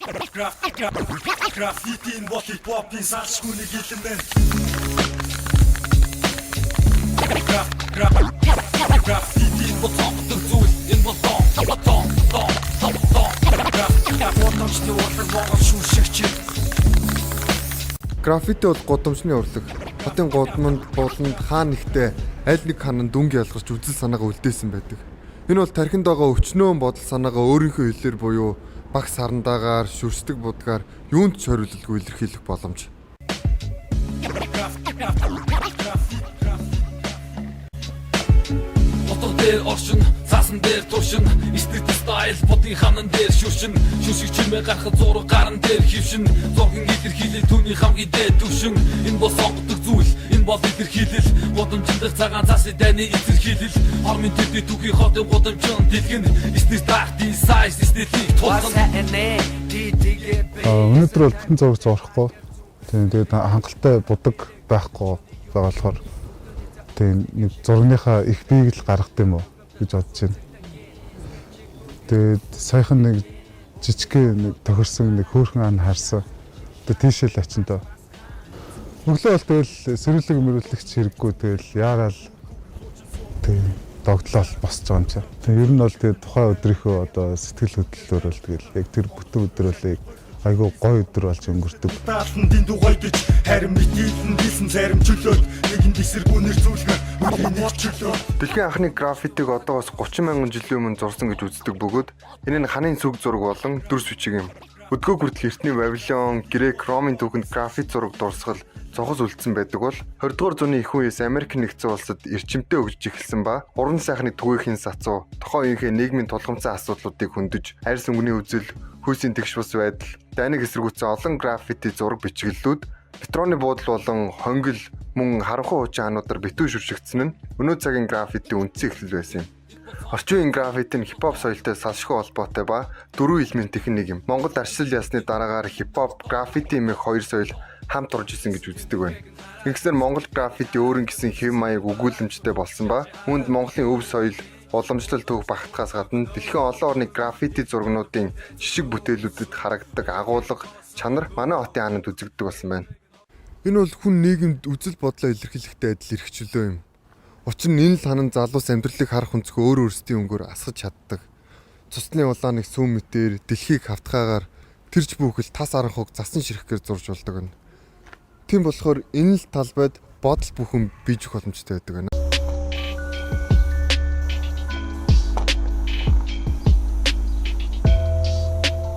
Граффитийн бол хип-хопын салшгүй нэг элемент. Граффитийн бол цогцол зүйл энэ бол том. Граффити бол шүүшигч. Граффити бол гудамжны урлаг. Хотын гудамд болонд хаан нэгтээ аль нэг ханан дүнг ялгарч үзэл санаагаа үлдээсэн байдаг. Энэ бол тархинд байгаа өчнөөн бодол санаагаа өөрийнхөө хэлээр буюу багс харандаагаар, шүрсдэг будгаар юунд ч хориулалгүй илэрхийлэх боломж. Мотор дээр оршин, цаасан дээр туршин, стрит стайл бодын ханан дээр шүршин, шүршиг чимээ гарахад зураг гаран дээр хөвшин, зургийн илэрхийлэл түүний хамгийн дээд төвшин, энэ бол сонгодог зүйл, энэ бол илэрхийлэл, гудамжиндах цагаан цасын дайны илэрхийлэл, хормын төдий түүхийн хотын гудамжин дэлгэн, стрит артын сайз, стритийг тулган. Өнөөдөр бол бүтэн зураг зурхгүй. Тэгээд хангалттай будаг байхгүй байгаа болохоор тэгээд нэг зургийнхаа их биеийг л гаргах юм уу гэж бодож байна. Тэгээд саяхан нэг жижигхэн нэг тохирсон нэг хөөрхөн ан харсан. Тэгээд тийшээ л очиндоо. Өглөө бол тэгэл сэрүүлэг мөрүүлэгч хэрэггүй тэгэл яарал тэгээд догтлол босч байгаа юм чи. Тэгээд ер нь бол тэгээд тухайн өдрийнхөө одоо сэтгэл хөдлөлөөр бол тэгэл яг тэр бүтэн өдөр бол айгуу гоё өдөр болж өнгөрдөг. Таалтандын дугай гэж харин мэдээлэн дисэн зарим чөлөөд нэгэн дэсэргүүнэр зүйлгэн үнийг чөлөө. Дэлхийн анхны граффитиг одоогоос 30 мянган жилийн өмнө зурсан гэж үздэг бөгөөд энэ нь ханын сүг зураг болон дүр сүчиг юм. Өдгөө хүртэл эртний Вавилон, Грек, Ромын түүхэнд граффит зураг дурсгал цогц үлдсэн байдаг бол 20 дугаар зууны их үеэс Америк нэгдсэн улсад эрчимтэй өгж эхэлсэн ба уран сайхны түгээхийн сацуу, тухайн үеийнхээ нийгмийн тулгамцсан асуудлуудыг хөндөж, арьс өнгөний үзэл, хүйсийн тэгш бус байдал, дайныг эсэргүүцсэн олон граффити зураг бичгэллүүд, петроны буудал болон хонгил мөн харанхуй хуучин хаануудаар битүү шүршигдсэн нь өнөө цагийн граффити үндсэн эхлэл байсан юм. Орчин үеийн граффити нь хипхоп соёлтой салшгүй холбоотой ба дөрвөн элементийн нэг юм. Монгол арчил ясны дараагаар хипхоп, граффити хэмээх хоёр соёл хамт орж исэн гэж үздэг байна. Ингэснээр Монгол граффити өөрийн гэсэн хэв маяг өгүүлэмжтэй болсон ба үүнд Монголын өв соёл, уламжлал төв багтахаас гадна дэлхийн олон орны граффити зургнуудын жишг бүтээлүүдэд харагддаг агуулга, чанар манай хотын хаанад үзэгддэг болсон байна. Энэ бол хүн нийгэмд үзэл бодлоо илэрхийлэхтэй адил эрхчлөө юм. Учир нь энэ л ханан залуус амьдралыг харах өнцгөө өөр өөрсдийн өнгөөр асгаж чаддаг. Цусны улааныг сүүн мэтээр, дэлхийг хавтгаагаар тэрч бүхэл тас аранхуг засан ширхгээр зурж болдог нь. Тийм болохоор энэ л талбайд бодол бүхэн бийжих боломжтой байдаг байна.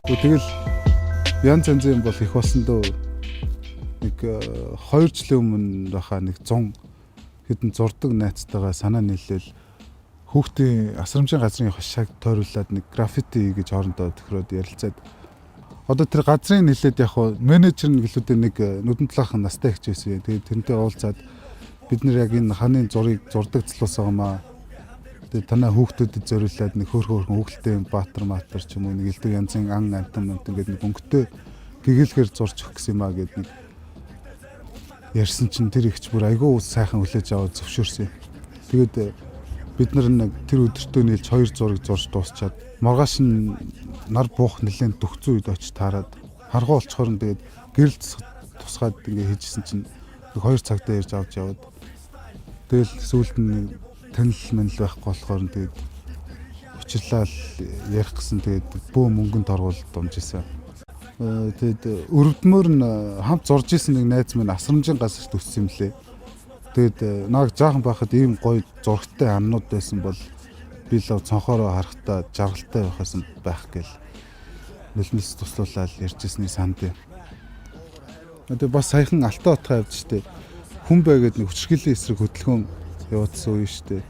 Тэгэл янз янзын бол их болсон дөө. Нэг 2 жилийн өмнө байхаа нэг 100 хэдэн зурдаг найзтайгаа санаа нийлээл хүүхдийн асрамжийн газрын хашааг тойруулаад нэг граффити гэж хоорондоо тохироод ярилцаад одоо тэр газрын нийлээд яг хуу менежер нь гэлүүдээ нэг нүдэн талаахан настай ихч байсан. Тэгээд тэрнтэй уулзаад бид нэр яг энэ ханы зургийг зурдаг залуус байгаамаа. Тэгээд танаа хүүхдүүдэд зориулаад нэг хөөрхөн хүүхэлтэй баатар маатар ч юм уу нэг элдв янзын ан антан ингээд нэг өнгөтэй гэгээлгээр зурж өгөх гэсэн юм аа гэдэг нэг ярьсан чинь тэр ихч бүр айгүй сайхан хүлээж аваад зөвшөөрсөн. Тэгээд бид нар тэр өдөртөө нийлж 2 зураг зурж дуусчаад маргааш нь нар буух нэлээд дөхцөн үед очиж таарад харгуу олцохоор нь тэгээд гэрэл тусгаад ингээ хийжсэн чинь 2 цагтаа ярьж авч яваад тэгэл сүүлд нь танил манил байхгүй болохоор нь тэгээд учирлал ярих гэсэн тэгээд бөө мөнгөнд оргуул домжсэн. Тэгээд өрөвдмөр нь хамт зурж исэн нэг найз минь асрамжийн газарт өссөн юм лээ. Тэгээд нааг жаахан байхад ийм гоё зургтай амнууд байсан бол би л цонхороо харахтаа жаргалтай байхсан байх гээл нөлмөлс туслуулаад ярьжсэний санд. Тэгээд бас саяхан Алтай хотоо явж штэ хүн байгаад нэг хүчрхийллийн эсрэг хөдөлгөөн явуулсан үе штэ.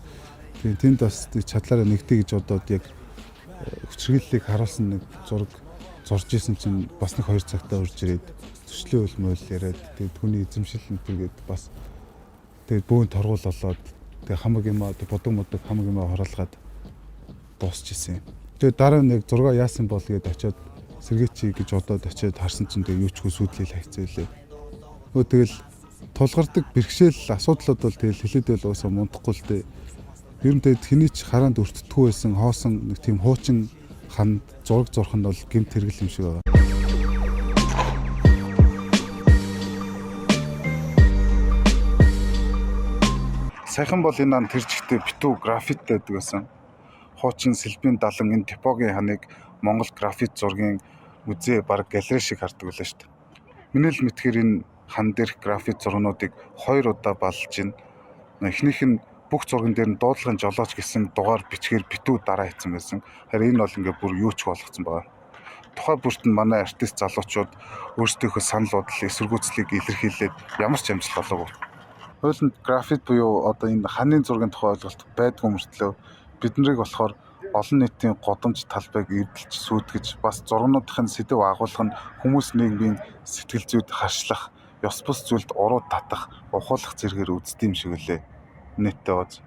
Тэгээд тэнд бас чадлаараа нэгтэй гэж бодоод яг хүчрхийллийг харуулсан нэг зураг зурж исэн чинь бас нэг 2 цагтаа урж ирээд төслийн үлмөл яриад тэгээд түүний эзэмшил нэтгээд бас тэгээд бөөн торгуул болоод тэгээд хамаг юм аа бодог модог хамаг юм аа хоруулгаад дуусч исэн. Тэгээд дараа нэг 6 яасан бол гээд очиод сэргээчий гэж бодоод очиод харсан чинь тэгээд юу ч хөө сүйдлэл хайцаалээ. Тэгэл тулгардаг бэрхшээл асуудлууд бол тэгэл хэлээдэл уусаа мундахгүй л дээ. Ер нь тэгээд хэний ч хараанд өртдөггүй байсан хоосон нэг тийм хуучин ханд зураг зурх нь бол гэмт хэрэгэл юм шиг байна. Саяхан бол энэ ан тэр жигтэй битүү графиттэй байдаг байсан. Хуучин Сэлбийн 70 энэ типогийн ханыг Монгол графит зургийн музей баг галерей шиг хардаг байлаа шүү дээ. Миний л мэдхээр энэ хан дээрх графит зургуудыг 2 удаа балж ийн. Эхнийх нь бүх зурган дээр нь дуудлагын жолооч гэсэн дугаар бичгээр битүү дараа хийсэн байсан. Харин энэ бол ингээ бүр юу ч болгоцсон байгаа. Тухай бүрт нь манай артист залуучууд өөрсдийнхөө санал бодол эсэргүүцлийг илэрхийлээд ямар ч амжилт олоогүй. Хуулинд графит буюу одоо энэ ханын зургийн тухай ойлголт байдгүй мөртлөө бид нарыг болохоор олон нийтийн годамж талбайг эвдэлж сүйтгэж бас зургуудын сэдэв агуулга нь хүмүүс нийгмийн сэтгэл зүйд харшлах, ёс бус зүйлд уруу татах, ухуулах зэргээр үздэг юм шиг үлээ. Нийтдээ баз.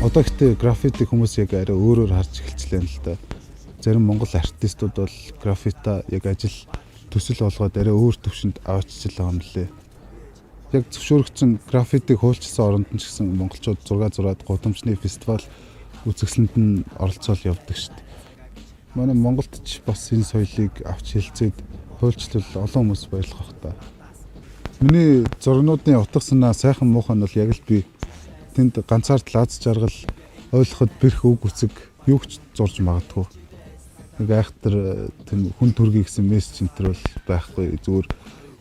Одоо ихтэй графитыг хүмүүс яг арай өөрөөр харж эхэлчихлээ л да. Зарим монгол артистууд бол графита яг ажил төсөл болгоод арай өөр төвшөнд авчиж байгаа юм лээ. Яг зөвшөөрөгдсөн графитыг хуульчилсан оронд нь ч гэсэн монголчууд зураг зураад гудамжны фестивал үзэсгэлэнд нь оролцоод явдаг шүү дээ. Манай Монголд ч бас энэ соёлыг авч хэлцээд хуульчлал олон хүмүүс баярлах та. Миний зургуудын утга санаа сайхан муухан нь бол яг л би тэнд ганцаард лаз жаргал ойлгоход бэрх үг үсэг юу ч зурж магадгүй. Нэг айхтар тийм хүн төргий гэсэн мессеж энэ бол байхгүй. Зүгээр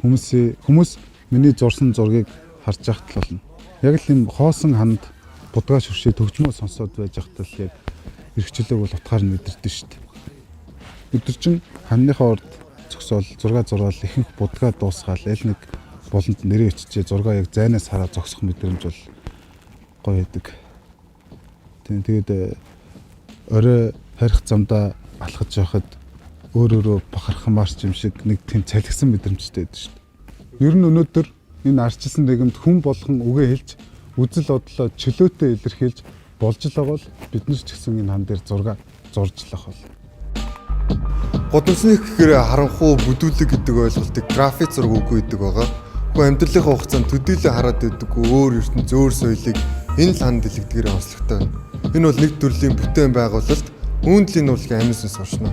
хүмүүс миний зурсан зургийг харж яхад л болно. Яг л юм хоосон ханд будгаа шүршээ төгжмөө сонсоод байж хатал яг эрхчлөөг бол утгаар нь мэдэрдэн шүү дээ. Өдөр чин ханныхаа урд зогсоол зураг зураал ихэнх будгаа дуусгаал аль нэг болонд нэрээ иччээ зургаа яг зайнаас хараа зогсох мэдрэмж бол гоё байдаг. Тэгээд орой харих замдаа алхаж явахад өөрөөрөө бахархамаарч юм шиг нэг тийм цалгисан мэдрэмжтэй байдаг шүү дээ. Ер нь өнөөдөр энэ арчилсан дээгэмд хүн болгон үгээ хэлж үзэл бодлоо чөлөөтэй илэрхийлж болж л байгаа бол бид нар ч гэсэн энэ хан дээр зураг зуржлах бол. Гудамжны гэхээр харанхуй бүдүүлэг гэдэг ойлголтыг графит зураг үгүй гэдэг байгаа. Хүн амьдралынхаа хугацаанд төдийлөн хараад байдаггүй өөр ертөнц өөр соёлыг энэ л ханд дэлгэдгээр онцлогтой. Энэ бол нэг төрлийн бүтээн байгуулалт үүндлийн нуулгийн аминсан сурчна.